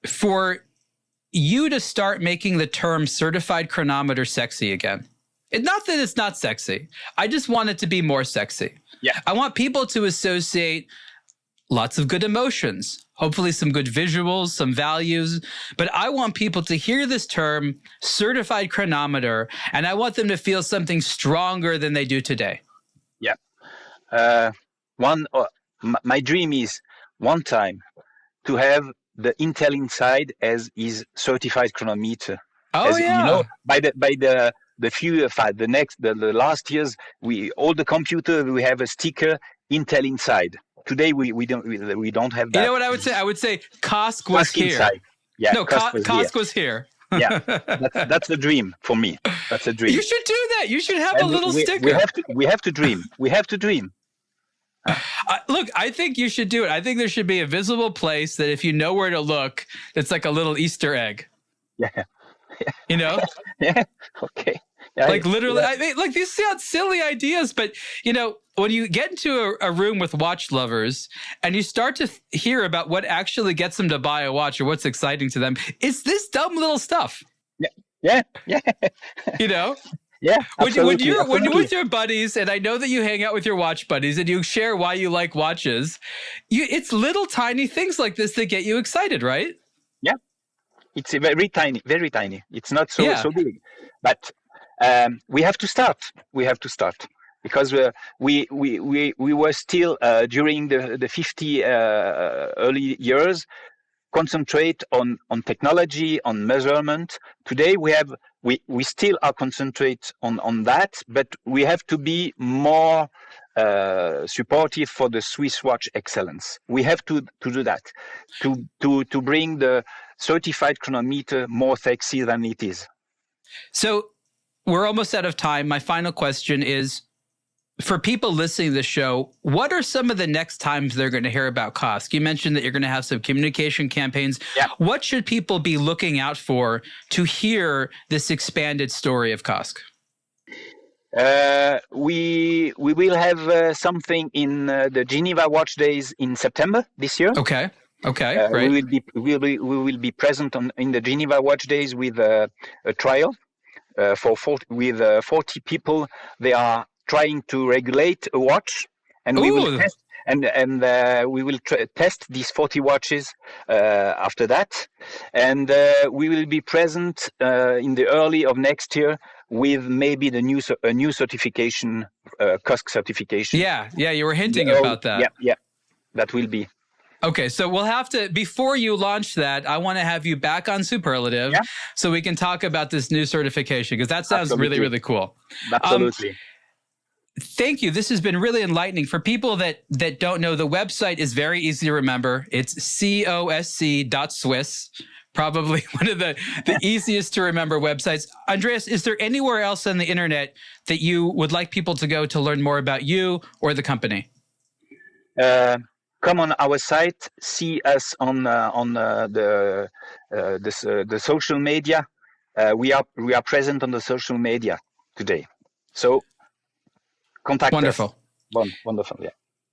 for you to start making the term certified chronometer sexy again. Not that it's not sexy. I just want it to be more sexy. Yeah. I want people to associate lots of good emotions, hopefully some good visuals, some values. But I want people to hear this term, certified chronometer, and I want them to feel something stronger than they do today. Yeah. My dream is one time to have the Intel inside as is certified chronometer. Oh, yeah. By the last years, all the computer we have a sticker Intel inside. Today we don't have that. You know what I would say? I would say COSC was here. Inside. Yeah. No, COSC was here. Yeah, that's a dream for me. That's a dream. You should do that. You should have a little sticker. We have to dream. We have to dream. Look, I think you should do it. I think there should be a visible place that if you know where to look, it's like a little Easter egg. Yeah. You know? Yeah. Okay. Yeah, Like literally, I mean, like these sound silly ideas, but you know, when you get into a room with watch lovers and you start to hear about what actually gets them to buy a watch or what's exciting to them, it's this dumb little stuff. Yeah. You know? Yeah. When you're absolutely. with your buddies, and I know that you hang out with your watch buddies and you share why you like watches, it's little tiny things like this that get you excited, right? Yeah. It's very tiny, very tiny. It's not so big, but we have to start. We have to start because we were still during the 50 early years concentrate on technology, on measurement. Today we still are concentrate on that, but we have to be more supportive for the Swiss watch excellence. We have to do that to bring the certified chronometer more sexy than it is. So we're almost out of time. My final question is, for people listening to the show, what are some of the next times they're going to hear about COSC? You mentioned that you're going to have some communication campaigns. Yeah. What should people be looking out for to hear this expanded story of COSC? We will have something in the Geneva Watch Days in September this year. Okay. Great. We will be present in the Geneva Watch Days with a trial for 40 people. They are trying to regulate a watch, and we will test we will test these 40 watches after that, and we will be present in the early of next year with maybe a new certification, COSC certification. Yeah, you were hinting about that. Yeah, that will be. Okay, so we'll have to, before you launch that, I want to have you back on Superlative so we can talk about this new certification, because that sounds really, really cool. Absolutely. Thank you. This has been really enlightening. For people that don't know, the website is very easy to remember. It's COSC.Swiss, probably one of the easiest to remember websites. Andreas, is there anywhere else on the internet that you would like people to go to learn more about you or the company? Come on our site, see us on the social media. We are present on the social media today. So contact us. Wonderful. Yeah.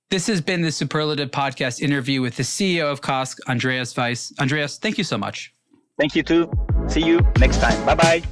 This has been the Superlative Podcast interview with the CEO of COSC, Andreas Wyss. Andreas, thank you so much. Thank you too. See you next time. Bye-bye.